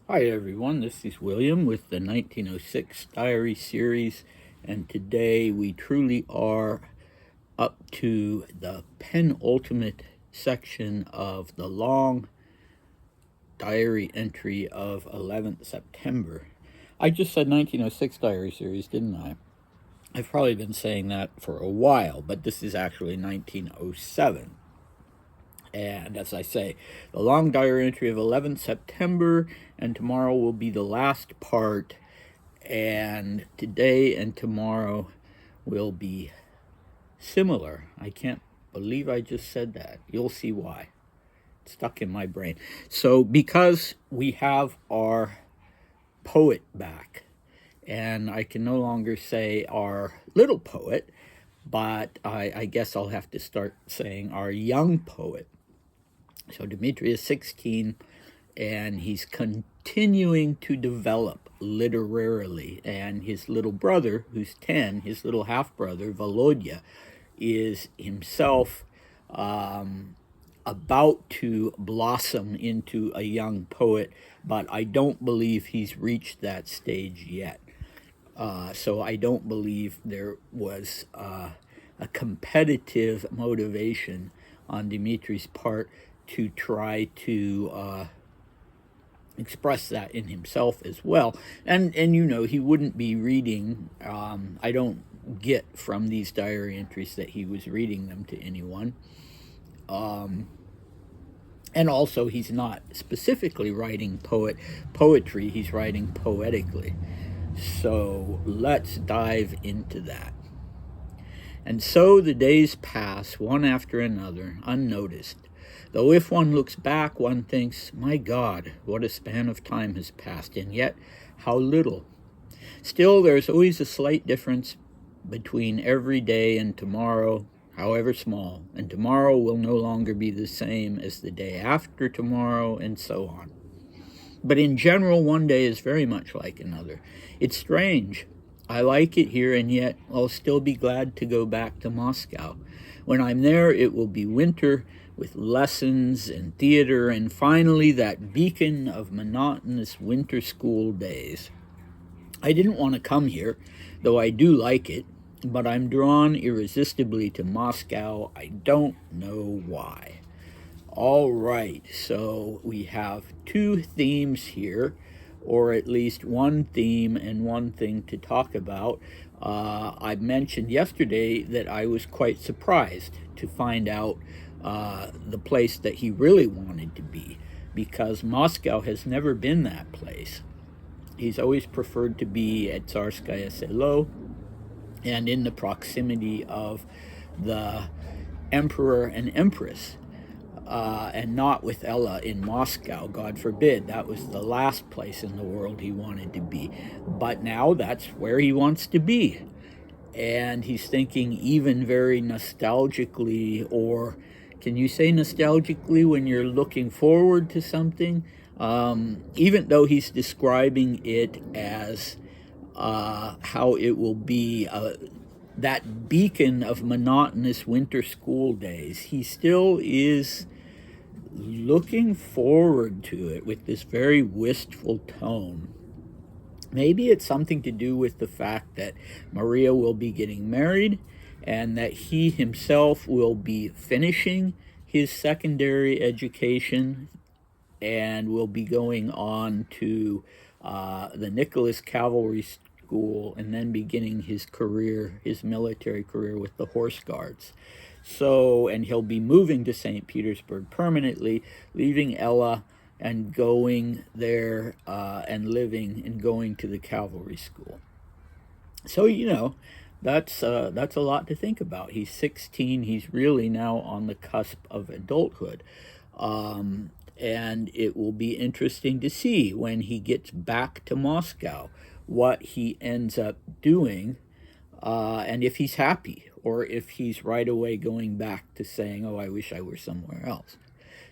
Hi everyone, this is William with the 1906 Diary Series, and today we truly are up to the penultimate section of the long diary entry of 11th September. I just said 1906 Diary Series, didn't I? I've probably been saying that for a while, but this is actually 1907. And as I say, the long diary entry of 11th September, and tomorrow will be the last part. And today and tomorrow will be similar. I can't believe I just said that. You'll see why. It's stuck in my brain. So, because we have our poet back, and I can no longer say our little poet, but I guess I'll have to start saying our young poet. So Dmitri is 16 and he's continuing to develop literarily. And his little brother, who's 10, his little half brother, Volodya, is himself about to blossom into a young poet, but I don't believe he's reached that stage yet. So I don't believe there was a competitive motivation on Dimitri's part to try to express that in himself as well. And you know, he wouldn't be reading. I don't get from these diary entries that he was reading them to anyone. And also, he's not specifically writing poetry. He's writing poetically. So let's dive into that. And so the days pass one after another, unnoticed. Though if one looks back, one thinks, my God, what a span of time has passed, and yet how little. Still, there's always a slight difference between every day and tomorrow, however small, and tomorrow will no longer be the same as the day after tomorrow, and so on. But in general, one day is very much like another. It's strange. I like it here, and yet I'll still be glad to go back to Moscow. When I'm there, it will be winter with lessons and theater, and finally that beacon of monotonous winter school days. I didn't want to come here, though I do like it, but I'm drawn irresistibly to Moscow. I don't know why. All right, so we have two themes here, or at least one theme and one thing to talk about. I mentioned yesterday that I was quite surprised to find out the place that he really wanted to be, because Moscow has never been that place. He's always preferred to be at Tsarskaya Selo and in the proximity of the emperor and empress. And not with Ella in Moscow, God forbid. That was the last place in the world he wanted to be. But now that's where he wants to be. And he's thinking even very nostalgically, or can you say nostalgically when you're looking forward to something? Even though he's describing it as how it will be that beacon of monotonous winter school days, he still is looking forward to it with this very wistful tone. Maybe it's something to do with the fact that Maria will be getting married and that he himself will be finishing his secondary education and will be going on to the Nicholas Cavalry School and then beginning his career, his military career with the Horse Guards. So, and he'll be moving to St. Petersburg permanently, leaving Ella and going there and living and going to the cavalry school. So, you know, that's a lot to think about. He's 16. He's really now on the cusp of adulthood. And it will be interesting to see when he gets back to Moscow what he ends up doing, and if he's happy or if he's right away going back to saying, oh, I wish I were somewhere else.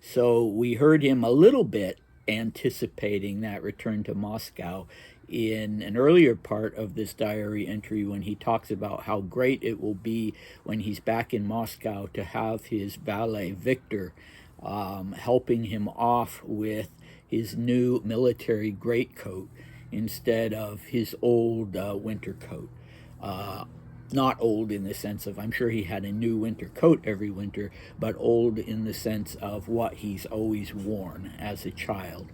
So we heard him a little bit anticipating that return to Moscow in an earlier part of this diary entry when he talks about how great it will be when he's back in Moscow to have his valet Victor helping him off with his new military greatcoat instead of his old winter coat. Not old in the sense of, I'm sure he had a new winter coat every winter, but old in the sense of what he's always worn as a child.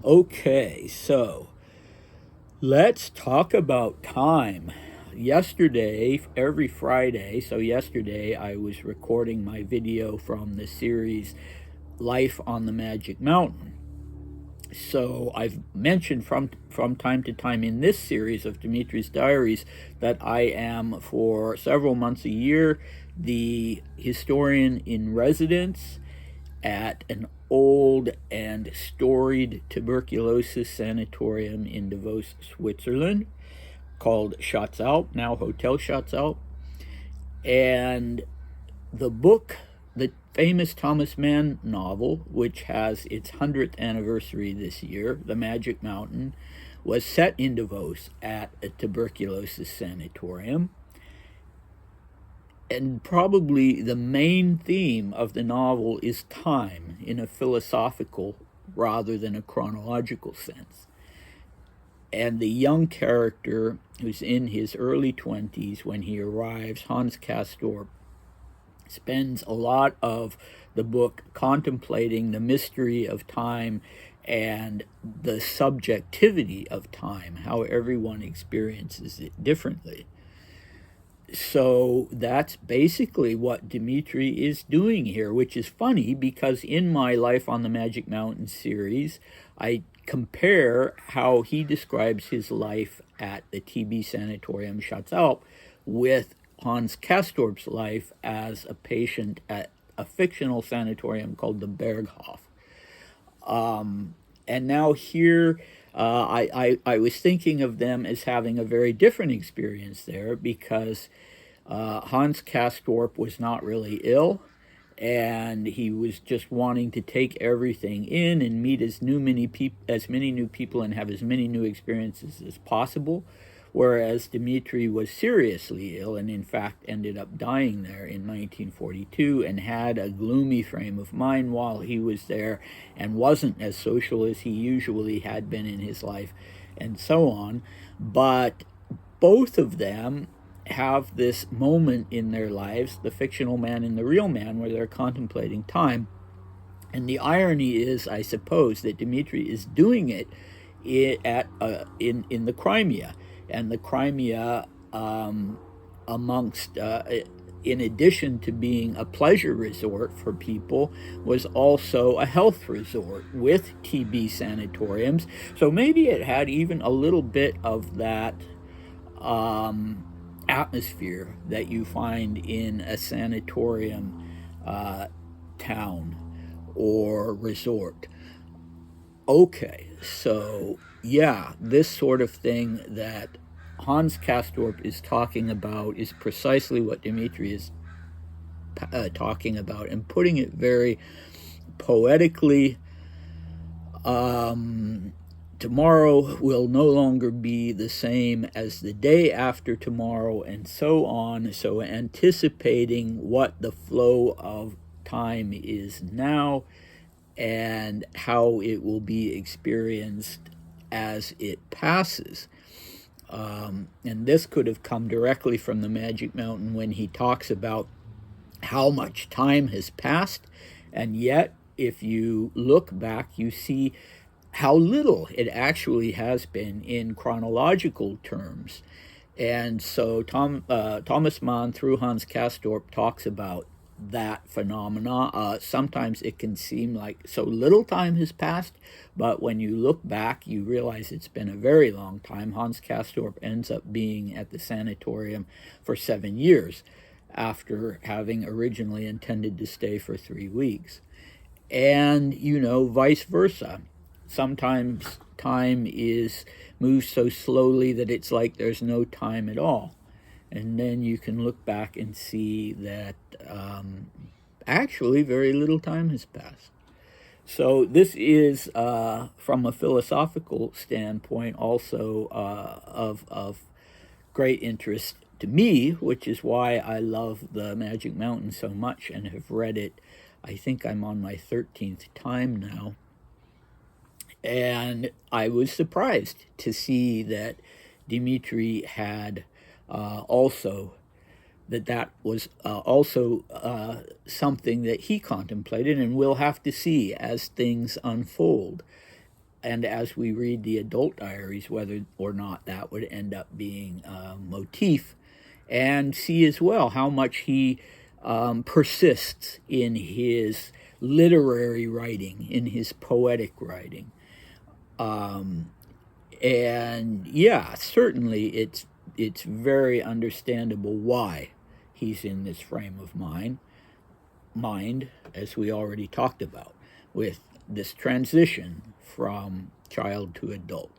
Okay, so let's talk about time. Yesterday, every Friday, so yesterday I was recording my video from the series Life on the Magic Mountain. So I've mentioned from time to time in this series of Dimitri's Diaries that I am, for several months a year, the historian in residence at an old and storied tuberculosis sanatorium in Davos, Switzerland, called Schatzalp, now Hotel Schatzalp. And the book, the famous Thomas Mann novel, which has its 100th anniversary this year, The Magic Mountain, was set in Davos at a tuberculosis sanatorium. And probably the main theme of the novel is time in a philosophical rather than a chronological sense. And the young character, who's in his early 20s when he arrives, Hans Castorp, spends a lot of the book contemplating the mystery of time and the subjectivity of time, how everyone experiences it differently. So that's basically what Dimitri is doing here, which is funny because in my Life on the Magic Mountain series, I compare how he describes his life at the TB Sanatorium Schatzalp with Hans Castorp's life as a patient at a fictional sanatorium called the Berghof. And now here, I was thinking of them as having a very different experience there because Hans Castorp was not really ill, and he was just wanting to take everything in and meet as many new people and have as many new experiences as possible, whereas Dimitri was seriously ill and in fact ended up dying there in 1942 and had a gloomy frame of mind while he was there and wasn't as social as he usually had been in his life and so on. But both of them have this moment in their lives, the fictional man and the real man, where they're contemplating time. And the irony is, I suppose, that Dimitri is doing it in the Crimea. And the Crimea, amongst, in addition to being a pleasure resort for people, was also a health resort with TB sanatoriums. So maybe it had even a little bit of that atmosphere that you find in a sanatorium town or resort. Okay, so yeah, this sort of thing that Hans Castorp is talking about is precisely what Dimitri is talking about, and putting it very poetically. Tomorrow will no longer be the same as the day after tomorrow, and so on. So anticipating what the flow of time is now and how it will be experienced as it passes. And this could have come directly from the Magic Mountain when he talks about how much time has passed, and yet if you look back, you see how little it actually has been in chronological terms. And so Thomas Mann, through Hans Castorp, talks about that phenomena. Sometimes it can seem like so little time has passed, but when you look back, you realize it's been a very long time. Hans Castorp ends up being at the sanatorium for 7 years after having originally intended to stay for 3 weeks. And, vice versa. Sometimes time moves so slowly that it's like there's no time at all. And then you can look back and see that actually very little time has passed. So this is, from a philosophical standpoint, also of great interest to me, which is why I love The Magic Mountain so much and have read it. I think I'm on my 13th time now. And I was surprised to see that Dmitri had also, that was also something that he contemplated, and we'll have to see as things unfold. And as we read the adult diaries, whether or not that would end up being a motif, and see as well how much he persists in his literary writing, in his poetic writing. And yeah, certainly it's very understandable why he's in this frame of mind, as we already talked about, with this transition from child to adult.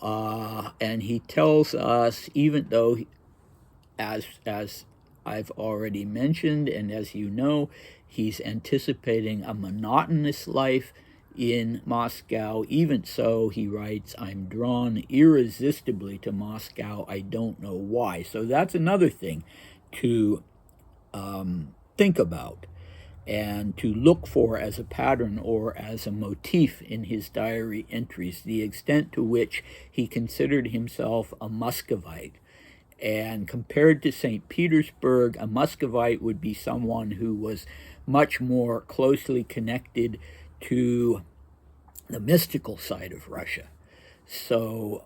And he tells us, even though, as I've already mentioned, and as you know, he's anticipating a monotonous life in Moscow. Even so, he writes, I'm drawn irresistibly to Moscow. I don't know why. So that's another thing to think about and to look for as a pattern or as a motif in his diary entries, the extent to which he considered himself a Muscovite. And compared to St. Petersburg, a Muscovite would be someone who was much more closely connected to the mystical side of Russia. So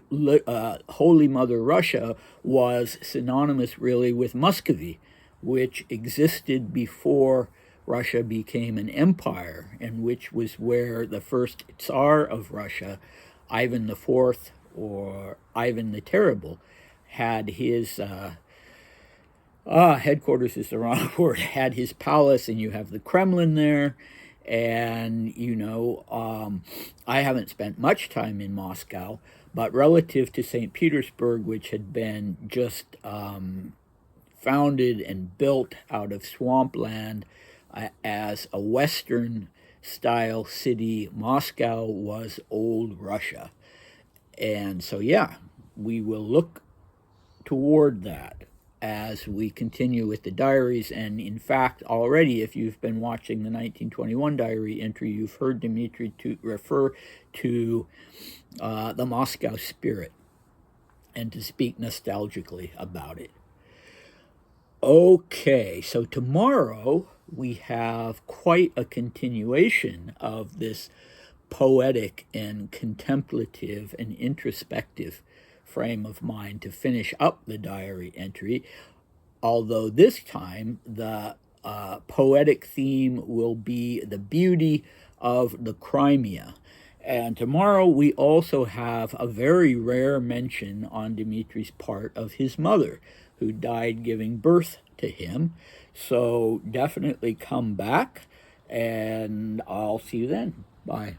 Holy Mother Russia was synonymous really with Muscovy, which existed before Russia became an empire, and which was where the first Tsar of Russia, Ivan IV, or Ivan the Terrible, had his headquarters is the wrong word, had his palace, and you have the Kremlin there. And, I haven't spent much time in Moscow, but relative to St. Petersburg, which had been just founded and built out of swampland as a Western-style city, Moscow was old Russia. And so, yeah, we will look toward that as we continue with the diaries. And in fact, already, if you've been watching the 1921 diary entry, you've heard Dmitri to refer to the Moscow spirit and to speak nostalgically about it. Okay, so tomorrow we have quite a continuation of this poetic and contemplative and introspective frame of mind to finish up the diary entry, although this time the poetic theme will be the beauty of the Crimea. And tomorrow we also have a very rare mention on Dmitri's part of his mother, who died giving birth to him. So definitely come back, and I'll see you then. Bye.